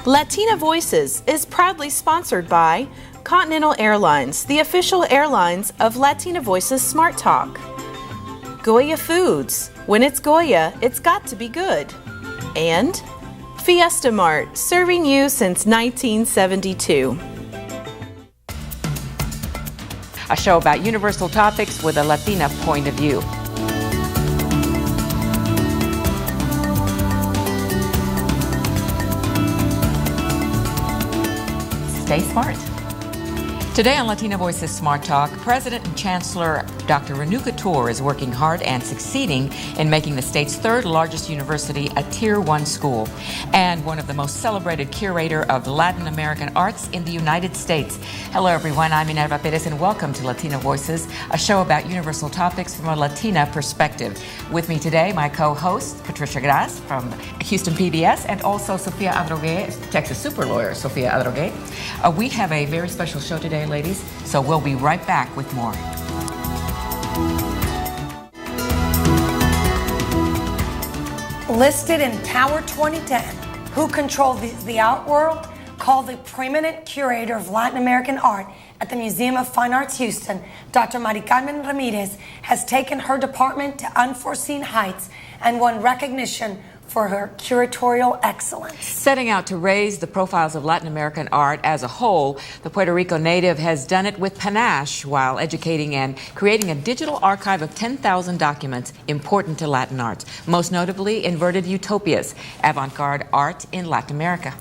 Latina Voices is proudly sponsored by Continental Airlines, the official airlines of Latina Voices Smart Talk. Goya Foods. When it's Goya, it's got to be good. And Fiesta Mart, serving you since 1972. A show about universal topics with a Latina point of view. Stay smart. Today on Latina Voices Smart Talk, President and Chancellor Dr. Renu Khator is working hard and succeeding in making the state's third largest university a Tier 1 school and one of the most celebrated curator of Latin American arts in the United States. Hello everyone, I'm Minerva Perez and welcome to Latina Voices, a show about universal topics from a Latina perspective. With me today, my co-host, Patricia Gras from Houston PBS, and also Sofia Adrogué, Texas super lawyer Sofia Adrogué. We have a very special show today, ladies, so we'll be right back with more. Listed in Power 2010, who controlled the art world, called the preeminent curator of Latin American art at the Museum of Fine Arts Houston, Dr. Carmen Ramirez has taken her department to unforeseen heights and won recognition for her curatorial excellence. Setting out to raise the profiles of Latin American art as a whole, the Puerto Rico native has done it with panache while educating and creating a digital archive of 10,000 documents important to Latin arts, most notably Inverted Utopias, avant-garde art in Latin America.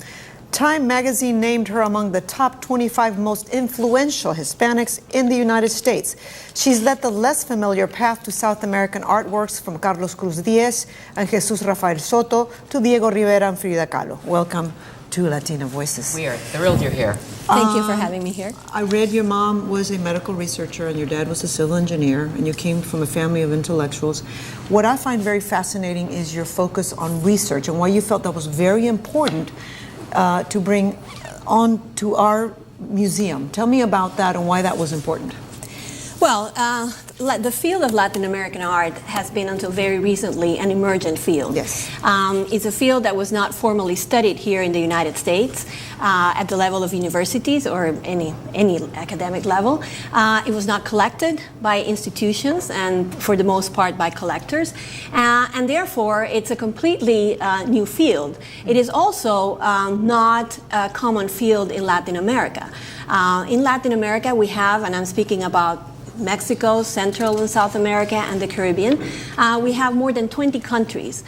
Time magazine named her among the top 25 most influential Hispanics in the United States. She's led the less familiar path to South American artworks from Carlos Cruz Diez and Jesus Rafael Soto to Diego Rivera and Frida Kahlo. Welcome to Latina Voices. We are thrilled you're here. Thank you for having me here. I read your mom was a medical researcher and your dad was a civil engineer, and you came from a family of intellectuals. What I find very fascinating is your focus on research and why you felt that was very important to bring on to our museum. Tell me about that and why that was important. Well, the field of Latin American art has been until very recently an emergent field. Yes. It's a field that was not formally studied here in the United States at the level of universities or any academic level. It was not collected by institutions and for the most part by collectors. And therefore, it's a completely new field. It is also not a common field in Latin America. In Latin America, we have, and I'm speaking about Mexico, Central and South America, and the Caribbean. We have more than 20 countries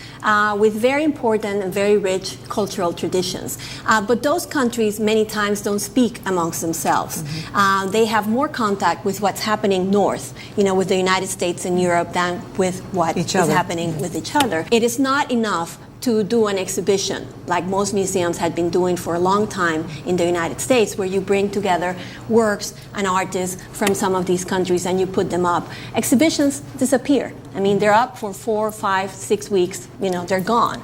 with very important and very rich cultural traditions. But those countries many times don't speak amongst themselves. Mm-hmm. They have more contact with what's happening north, with the United States and Europe than with what is happening with each other. It is not enough to do an exhibition like most museums had been doing for a long time in the United States, where you bring together works and artists from some of these countries and you put them up. Exhibitions disappear. I mean, they're up for 4, 5, 6 weeks, they're gone.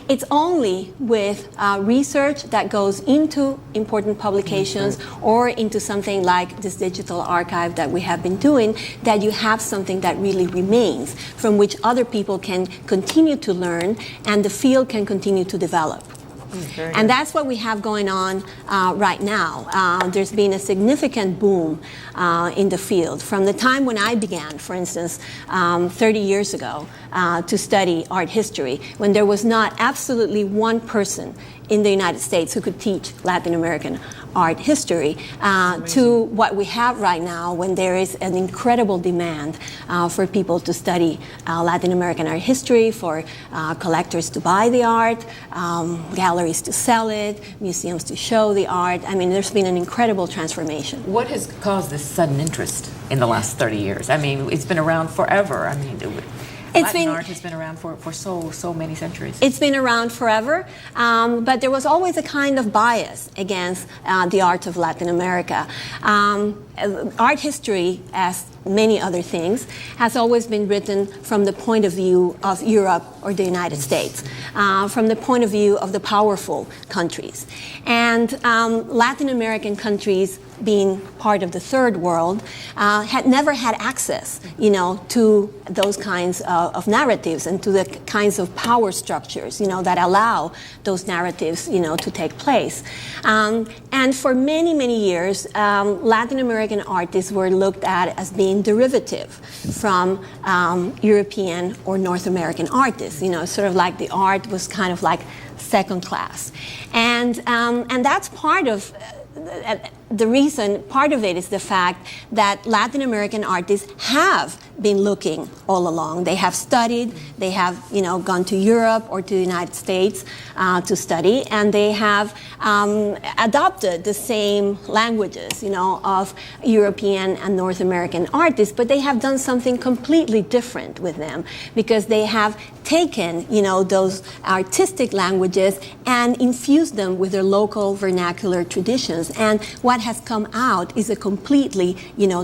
It's only with research that goes into important publications or into something like this digital archive that we have been doing that you have something that really remains, from which other people can continue to learn and the field can continue to develop. And that's what we have going on right now. There's been a significant boom in the field. From the time when I began, for instance, 30 years ago, to study art history, when there was not absolutely one person in the United States who could teach Latin American art history, to what we have right now, when there is an incredible demand for people to study Latin American art history, for collectors to buy the art, galleries to sell it, museums to show the art. I mean, there's been an incredible transformation. What has caused this sudden interest in the last 30 years? I mean, it's been around forever. I mean, Latin art has been around for so many centuries. It's been around forever, but there was always a kind of bias against the art of Latin America. art history, as many other things, has always been written from the point of view of Europe or the United States, from the point of view of the powerful countries. And Latin American countries, being part of the third world, had never had access, to those kinds of narratives and to the kinds of power structures, that allow those narratives, to take place. And for many, many years, Latin American artists were looked at as being derivative from European or North American artists. Sort of like the art was kind of like second class. And that's part of the reason, part of it is the fact that Latin American artists have been looking all along. They have studied, they have gone to Europe or to the United States to study, and they have adopted the same languages, of European and North American artists, but they have done something completely different with them because they have taken, those artistic languages and infused them with their local vernacular traditions. And what has come out is a completely,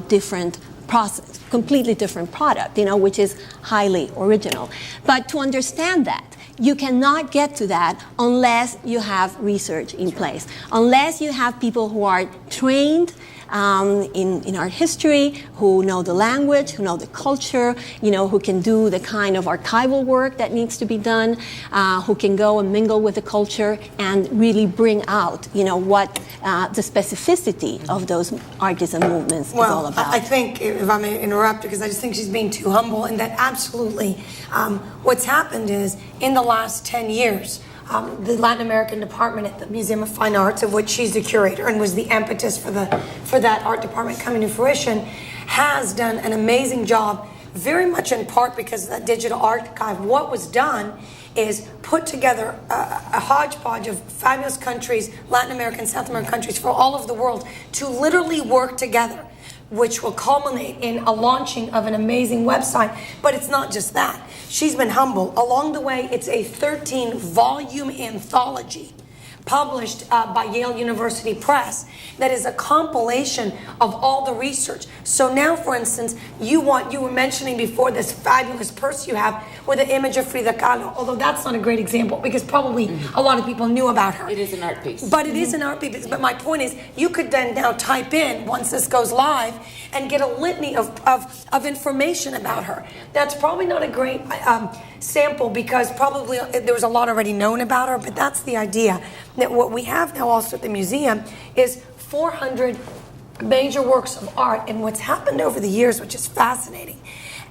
different process, completely different product, which is highly original. But to understand that, you cannot get to that unless you have research in place, unless you have people who are trained in art history, who know the language, who know the culture, who can do the kind of archival work that needs to be done, who can go and mingle with the culture and really bring out, what the specificity of those artisan movements is all about. I think, if I may interrupt, because I just think she's being too humble, and that absolutely what's happened is in the last 10 years, the Latin American department at the Museum of Fine Arts, of which she's the curator and was the impetus for that art department coming to fruition, has done an amazing job, very much in part because of that digital archive. What was done is put together a hodgepodge of fabulous countries, Latin American, South American countries, for all of the world to literally work together, which will culminate in a launching of an amazing website. But it's not just that. She's been humble. Along the way, it's a 13-volume anthology published by Yale University Press that is a compilation of all the research. So now, for instance, you were mentioning before this fabulous purse you have with an image of Frida Kahlo, although that's not a great example because probably a lot of people knew about her. It is an art piece. But it is an art piece. But my point is, you could then now type in, once this goes live, and get a litany of information about her. That's probably not a great sample because probably there was a lot already known about her, but that's the idea. That what we have now also at the museum is 400 major works of art. And what's happened over the years, which is fascinating,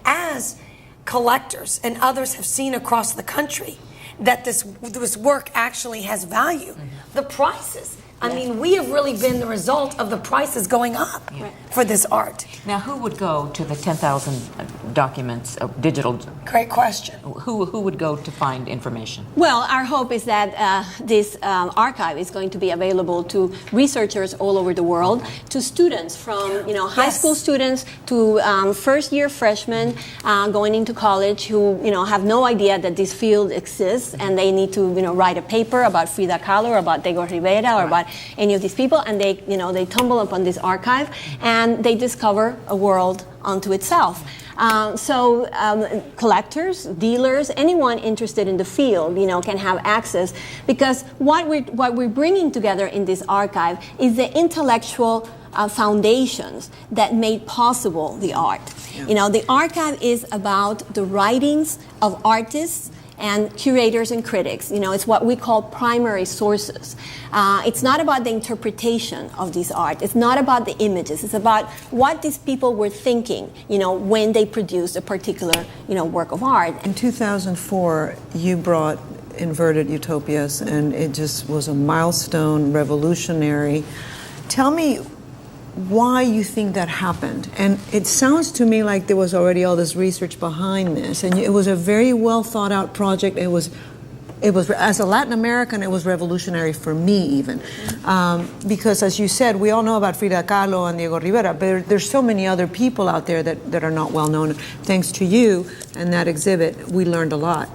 as collectors and others have seen across the country that this work actually has value, the prices, I mean, we have really been the result of the prices going up for this art. Now, who would go to the 10,000 documents of digital? Great question. Who would go to find information? Well, our hope is that this archive is going to be available to researchers all over the world, to students from high school students to first-year freshmen going into college who have no idea that this field exists, and they need to write a paper about Frida Kahlo or about Diego Rivera or about any of these people, and they tumble upon this archive and they discover a world unto itself. So collectors, dealers, anyone interested in the field, can have access, because what we're bringing together in this archive is the intellectual foundations that made possible the art. Yeah. The archive is about the writings of artists and curators and critics. It's what we call primary sources. It's not about the interpretation of this art. It's not about the images. It's about what these people were thinking, when they produced a particular, work of art. In 2004, you brought Inverted Utopias, and it just was a milestone, revolutionary. Tell me why you think that happened. And it sounds to me like there was already all this research behind this, and it was a very well thought out project. It was as a Latin American, it was revolutionary for me even, because as you said, we all know about Frida Kahlo and Diego Rivera, but there's so many other people out there that are not well known. Thanks to you and that exhibit, we learned a lot.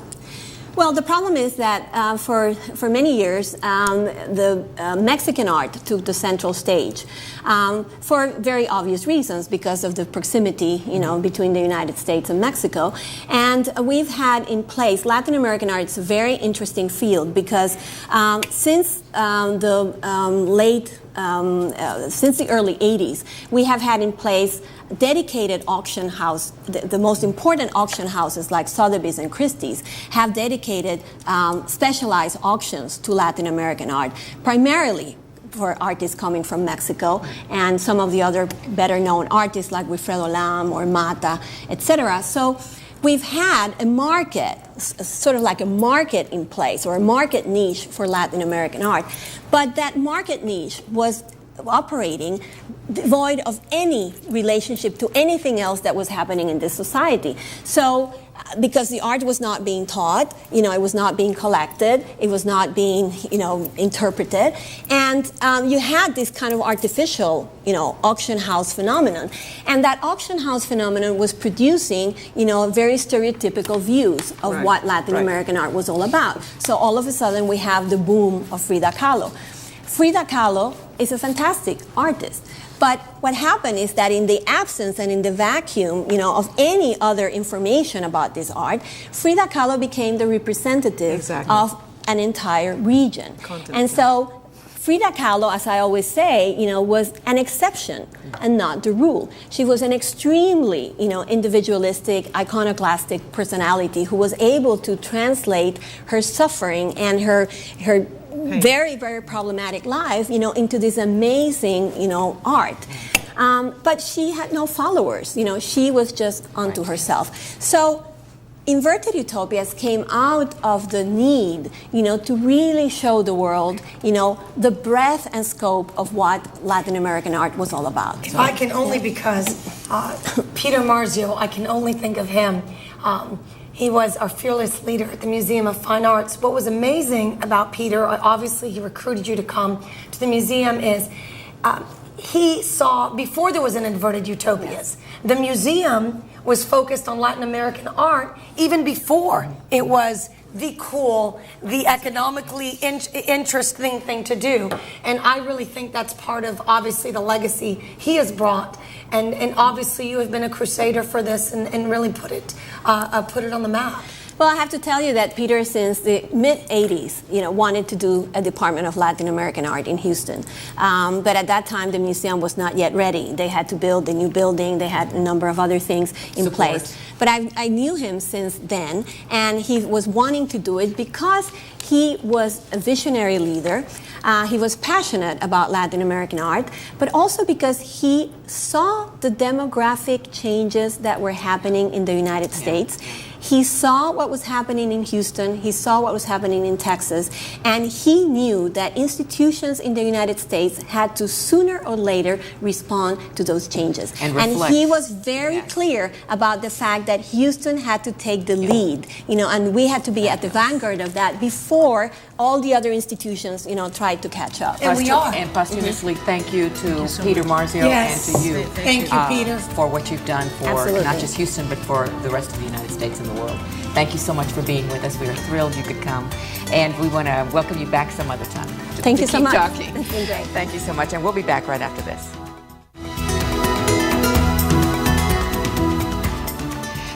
Well, the problem is that for many years, the Mexican art took the central stage for very obvious reasons because of the proximity, between the United States and Mexico. And we've had in place, Latin American art is a very interesting field because since the early 80s, we have had in place dedicated auction house. The most important auction houses like Sotheby's and Christie's have dedicated specialized auctions to Latin American art, primarily for artists coming from Mexico and some of the other better known artists like Wilfredo Lam or Mata, etc. So we've had a market, sort of like a market in place or a market niche for Latin American art, but that market niche was operating devoid of any relationship to anything else that was happening in this society. So because the art was not being taught, it was not being collected, it was not being, interpreted, and you had this kind of artificial, auction house phenomenon. And that auction house phenomenon was producing, very stereotypical views of what Latin American art was all about. So all of a sudden we have the boom of Frida Kahlo. Frida Kahlo is a fantastic artist. But what happened is that in the absence and in the vacuum, of any other information about this art, Frida Kahlo became the representative of an entire region. And so Frida Kahlo, as I always say, was an exception and not the rule. She was an extremely, individualistic, iconoclastic personality who was able to translate her suffering and her very, very problematic life, into this amazing, art. But she had no followers. She was just unto herself. So Inverted Utopias came out of the need, to really show the world, the breadth and scope of what Latin American art was all about. If I can only, because Peter Marzio, I can only think of him. He was our fearless leader at the Museum of Fine Arts. What was amazing about Peter, obviously he recruited you to come to the museum, is he saw, before there was an Inverted Utopias, the museum was focused on Latin American art even before it was the cool, the economically interesting thing to do. And I really think that's part of, obviously, the legacy he has brought. And obviously you have been a crusader for this and really put it on the map. Well, I have to tell you that Peter, since the mid-'80s, wanted to do a Department of Latin American Art in Houston. But at that time, the museum was not yet ready. They had to build a new building. They had a number of other things in place. But I knew him since then, and he was wanting to do it because he was a visionary leader. He was passionate about Latin American art, but also because he saw the demographic changes that were happening in the United States. He saw what was happening in Houston, he saw what was happening in Texas, and he knew that institutions in the United States had to sooner or later respond to those changes. And he was very clear about the fact that Houston had to take the lead, and we had to be at the vanguard of that before all the other institutions, tried to catch up. And we are. And posthumously, thank you to Peter Marzio and to you. Thank you, Peter. For what you've done for not just Houston, but for the rest of the United States and the world. Thank you so much for being with us. We are thrilled you could come. And we want to welcome you back some other time. Thank you so much. Talking. It's been great. Thank you so much. And we'll be back right after this.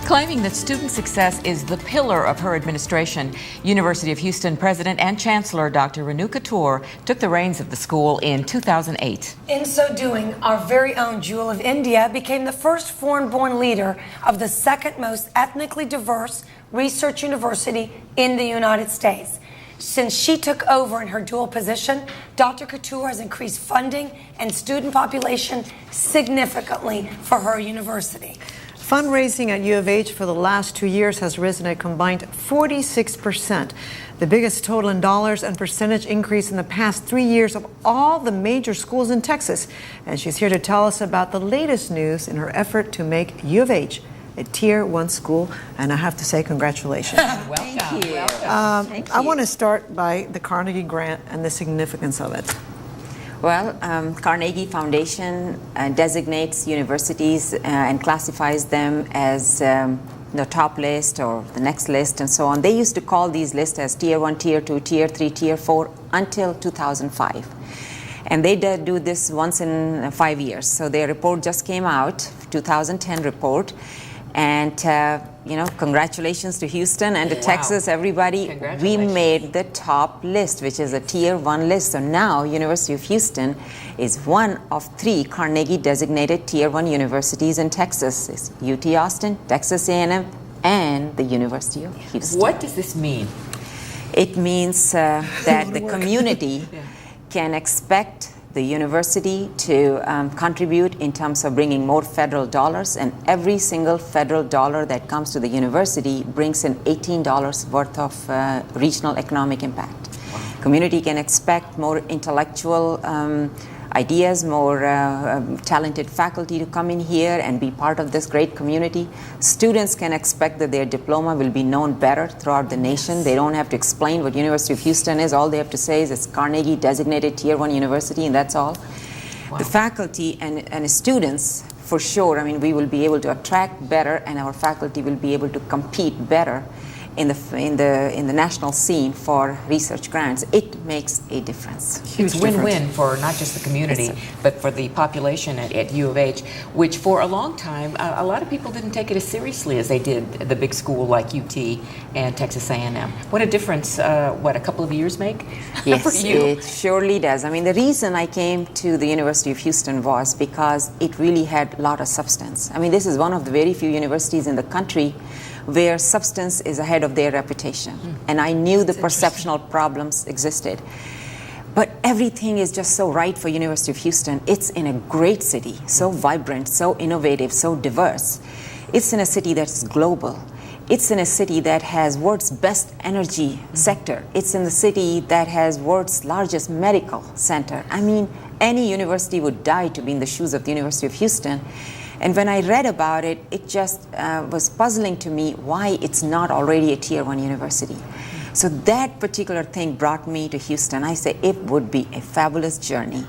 Claiming that student success is the pillar of her administration, University of Houston President and Chancellor Dr. Renu Khator took the reins of the school in 2008. In so doing, our very own Jewel of India became the first foreign-born leader of the second most ethnically diverse research university in the United States. Since she took over in her dual position, Dr. Khator has increased funding and student population significantly for her university. Fundraising at U of H for the last 2 years has risen a combined 46%, the biggest total in dollars and percentage increase in the past 3 years of all the major schools in Texas. And she's here to tell us about the latest news in her effort to make U of H a Tier 1 school. And I have to say congratulations. Welcome. Thank you. Welcome. I want to start by the Carnegie Grant and the significance of it. Well, Carnegie Foundation designates universities and classifies them as the top list or the next list and so on. They used to call these lists as Tier 1, Tier 2, Tier 3, Tier 4 until 2005. And they did do this once in 5 years. So their report just came out, 2010 report. And, congratulations to Houston and to Texas, everybody. We made the top list, which is a Tier 1 list. So now University of Houston is one of 3 Carnegie designated Tier 1 universities in Texas. It's UT Austin, Texas A&M, and the University of Houston. What does this mean? It means that the community can expect the university to contribute in terms of bringing more federal dollars, and every single federal dollar that comes to the university brings in $18 worth of regional economic impact. Wow. Community can expect more intellectual ideas, more talented faculty to come in here and be part of this great community. Students can expect that their diploma will be known better throughout the nation. They don't have to explain what University of Houston is. All they have to say is it's Carnegie designated Tier 1 university, and that's all. Wow. The faculty and students, for sure, I mean, we will be able to attract better, and our faculty will be able to compete better in the national scene for research grants. It makes a difference. It's win-win for not just the community, but for the population at U of H, which for a long time, a lot of people didn't take it as seriously as they did the big school like UT and Texas A&M. What a difference, a couple of years make? Yes, for you? It surely does. I mean, the reason I came to the University of Houston was because it really had a lot of substance. I mean, this is one of the very few universities in the country where substance is ahead of their reputation. And I knew the perceptual problems existed. But everything is just so right for University of Houston. It's in a great city, so vibrant, so innovative, so diverse. It's in a city that's global. It's in a city that has world's best energy sector. It's in the city that has world's largest medical center. I mean, any university would die to be in the shoes of the University of Houston. And when I read about it, it just was puzzling to me why it's not already a Tier 1 university. So that particular thing brought me to Houston. I say it would be a fabulous journey.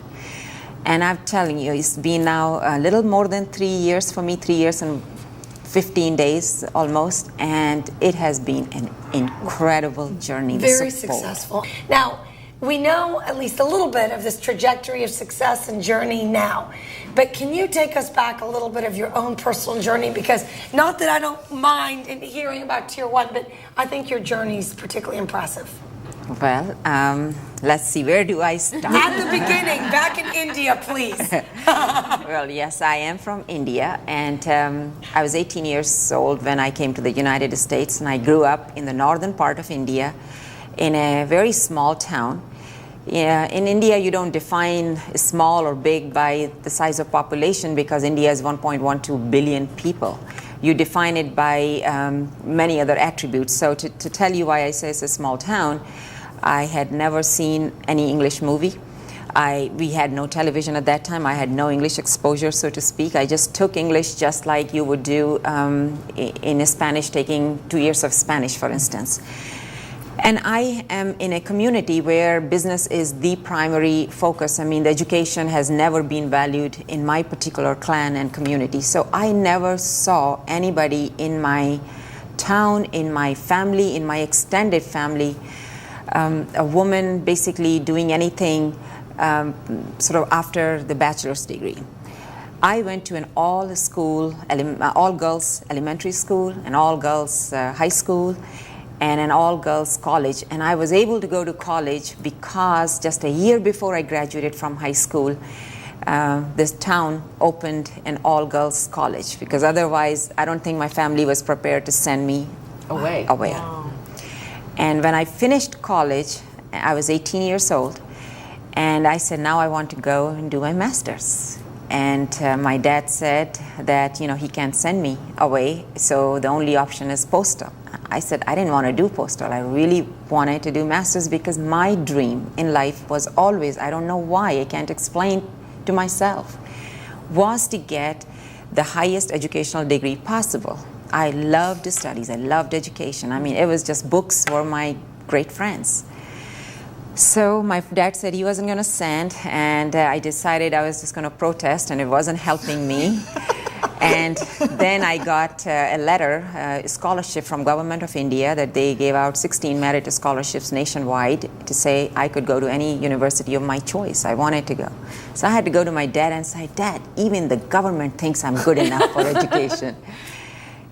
And I'm telling you, it's been now a little more than 3 years for me, 3 years and 15 days almost, and it has been an incredible journey. Very successful. Now, we know at least a little bit of this trajectory of success and journey now, but can you take us back a little bit of your own personal journey? Because not that I don't mind in hearing about Tier 1, but I think your journey is particularly impressive. Well, let's see, where do I start? At the beginning, back in India, please. Well, yes, I am from India, and I was 18 years old when I came to the United States, and I grew up in the northern part of India in a very small town. Yeah, in India, you don't define small or big by the size of population because India is 1.12 billion people. You define it by many other attributes. So to tell you why I say it's a small town, I had never seen any English movie. We had no television at that time. I had no English exposure, so to speak. I just took English just like you would do in Spanish, taking 2 years of Spanish, for instance. And I am in a community where business is the primary focus. I mean, the education has never been valued in my particular clan and community. So I never saw anybody in my town, in my family, in my extended family, a woman basically doing anything sort of after the bachelor's degree. I went to an all-girls elementary school, an all-girls high school, and an all-girls college. And I was able to go to college because just a year before I graduated from high school, this town opened an all-girls college, because otherwise I don't think my family was prepared to send me away. Wow. And when I finished college, I was 18 years old, and I said, now I want to go and do my master's. And my dad said that, he can't send me away, so the only option is postal. I said I didn't want to do postal. I really wanted to do master's because my dream in life was always, I don't know why, I can't explain to myself, was to get the highest educational degree possible. I loved studies, I loved education. I mean, it was just books were my great friends. So my dad said he wasn't going to send, and I decided I was just going to protest, and it wasn't helping me. And then I got a letter, a scholarship from Government of India, that they gave out 16 merit scholarships nationwide to say I could go to any university of my choice. I wanted to go. So I had to go to my dad and say, Dad, even the government thinks I'm good enough for education.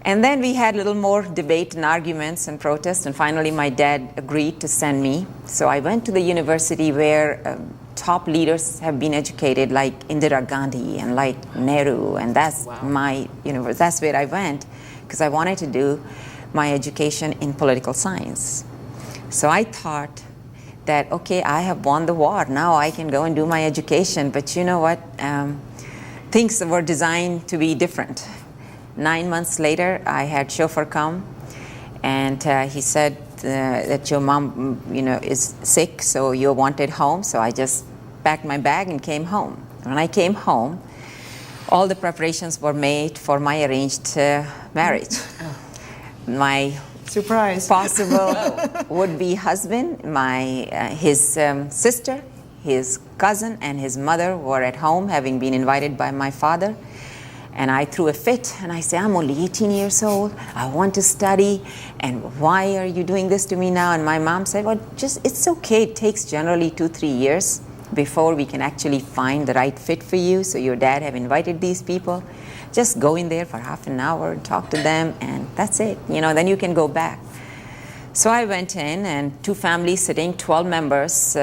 And then we had a little more debate and arguments and protests, and finally my dad agreed to send me. So I went to the university where top leaders have been educated, like Indira Gandhi and like Nehru, and that's my university. That's where I went because I wanted to do my education in political science. So I thought that, okay, I have won the war. Now I can go and do my education. But you know what? Things were designed to be different. 9 months later, I had chauffeur come, and he said that your mom, is sick, so you're wanted home. So I just packed my bag and came home. When I came home, all the preparations were made for my arranged marriage. My surprise possible would-be husband, his sister, his cousin, and his mother were at home, having been invited by my father. And I threw a fit, and I said, I'm only 18 years old, I want to study, and why are you doing this to me now? And my mom said, well, it's okay, it takes generally 2-3 years before we can actually find the right fit for you. So your dad have invited these people, just go in there for half an hour and talk to them, and that's it, then you can go back. So I went in, and 2 families sitting, 12 members,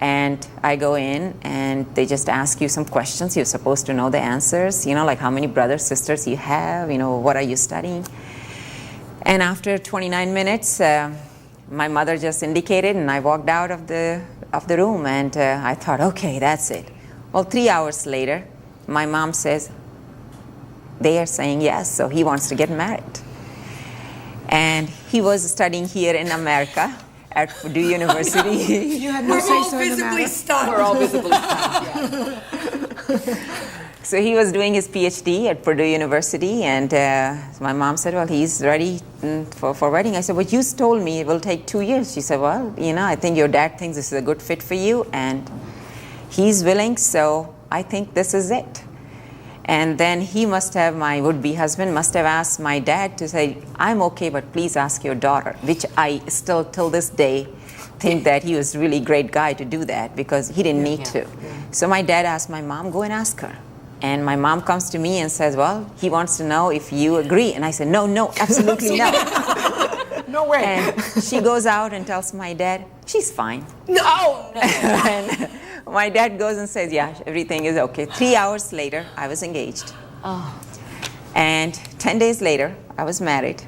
and I go in, and they just ask you some questions. You're supposed to know the answers, like how many brothers, sisters you have, what are you studying? And after 29 minutes, my mother just indicated, and I walked out of the room, and I thought, okay, that's it. Well, 3 hours later, my mom says, they are saying yes, so he wants to get married. And he was studying here in America at Purdue University. You had no say-so in the matter. We're all visibly stunned. So he was doing his PhD at Purdue University, and my mom said, well, he's ready for wedding. I said, well, you told me it will take 2 years. She said, well, I think your dad thinks this is a good fit for you, and he's willing, so I think this is it. And then my would-be husband must have asked my dad to say, I'm okay, but please ask your daughter, which I still, till this day, think that he was a really great guy to do that because he didn't need to. So my dad asked my mom, go and ask her. And my mom comes to me and says, well, he wants to know if you agree. And I said, no, absolutely not. No way. And she goes out and tells my dad, she's fine. No. And my dad goes and says, yeah, everything is okay. 3 hours later, I was engaged. Oh. And 10 days later, I was married.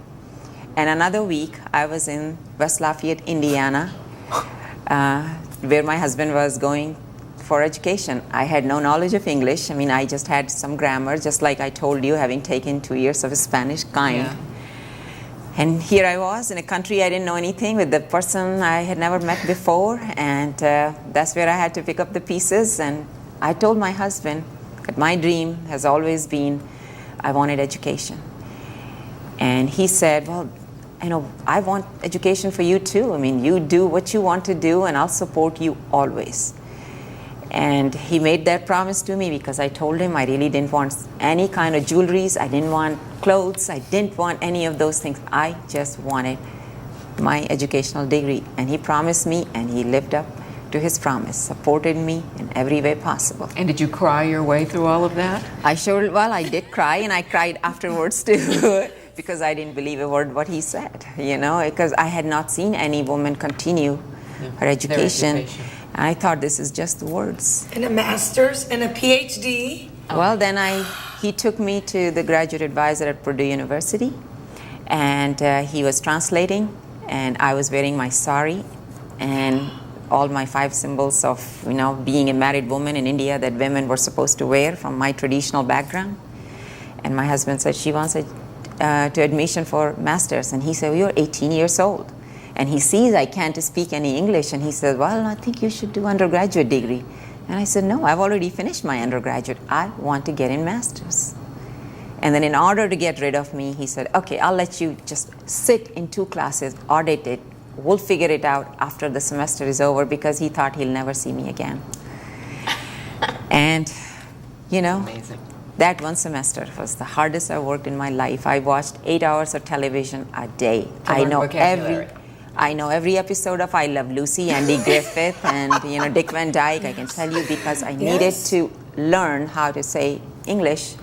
And another week, I was in West Lafayette, Indiana, where my husband was going for education. I had no knowledge of English. I just had some grammar, just like I told you, having taken 2 years of Spanish kind. Yeah. And here I was in a country I didn't know anything, with the person I had never met before, and that's where I had to pick up the pieces. And I told my husband that my dream has always been I wanted education. And he said, well, I want education for you too. You do what you want to do, and I'll support you always. And he made that promise to me because I told him I really didn't want any kind of jewelries. I didn't want clothes. I didn't want any of those things. I just wanted my educational degree. And he promised me, and he lived up to his promise, supported me in every way possible. And did you cry your way through all of that? I did cry, and I cried afterwards too, because I didn't believe a word what he said, because I had not seen any woman continue her education. I thought this is just words. And a master's and a PhD. Well, then he took me to the graduate advisor at Purdue University, and he was translating, and I was wearing my sari and all my 5 symbols of, being a married woman in India that women were supposed to wear from my traditional background. And my husband said, she wants to admission for master's. And he said, well, you're 18 years old. And he sees I can't speak any English, and he said, well, I think you should do undergraduate degree. And I said, no, I've already finished my undergraduate. I want to get in master's. And then in order to get rid of me, he said, okay, I'll let you just sit in 2 classes, audit it. We'll figure it out after the semester is over, because he thought he'll never see me again. And, Amazing. That one semester was the hardest I worked in my life. I watched 8 hours of television a day. I know every episode of I Love Lucy, Andy Griffith, and Dick Van Dyke. I can tell you because I needed to learn how to say English.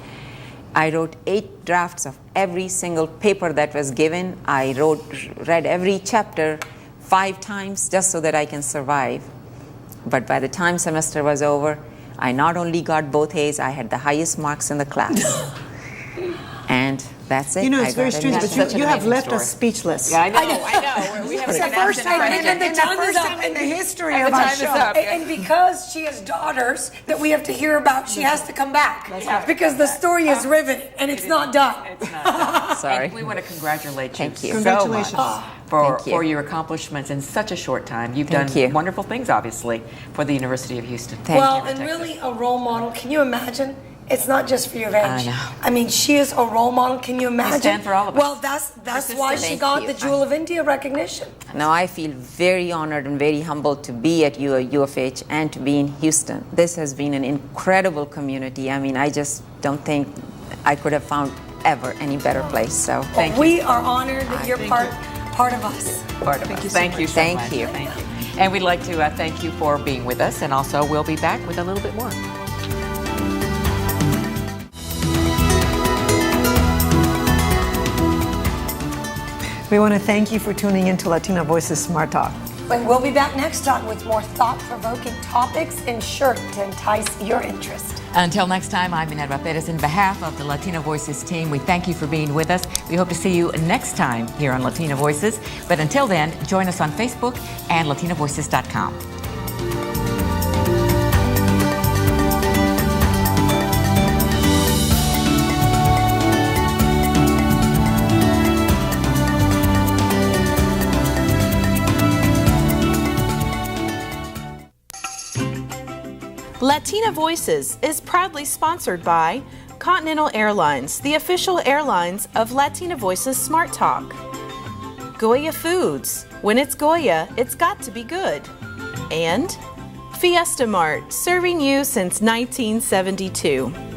I wrote 8 drafts of every single paper that was given. I read every chapter 5 times just so that I can survive. But by the time semester was over, I not only got both A's, I had the highest marks in the class. And that's it. It's very strange, but you have left us speechless. Yeah, I know. We have It's the first time in the history of our show. And because she has daughters that we have to hear about, she has to come back. Because the story is riveting, and it's not done. It's not done. Sorry. And we want to congratulate you, Thank you. so Congratulations. much for your accomplishments in such a short time. You've Thank done you. wonderful things, obviously, for the University of Houston. Well, and really a role model. Can you imagine? It's not just for your age. I know. I mean, she is a role model. Can you imagine? stand for all of us. Well, that's why she Thank got you. the Jewel of India recognition. Now I feel very honored and very humbled to be at U of H and to be in Houston. This has been an incredible community. I mean, I just don't think I could have found ever any better place. So Thank you. We are honored that you're part of us. Part of us. Thank you so Thank much. you. Thank you. And we'd like to thank you for being with us, and also we'll be back with a little bit more. We want to thank you for tuning in to Latina Voices Smart Talk. And we'll be back next time with more thought-provoking topics and sure to entice your interest. Until next time, I'm Minerva Perez. In behalf of the Latina Voices team, we thank you for being with us. We hope to see you next time here on Latina Voices. But until then, join us on Facebook and latinavoices.com. Latina Voices is proudly sponsored by Continental Airlines, the official airlines of Latina Voices Smart Talk. Goya Foods. When it's Goya, it's got to be good. And Fiesta Mart, serving you since 1972.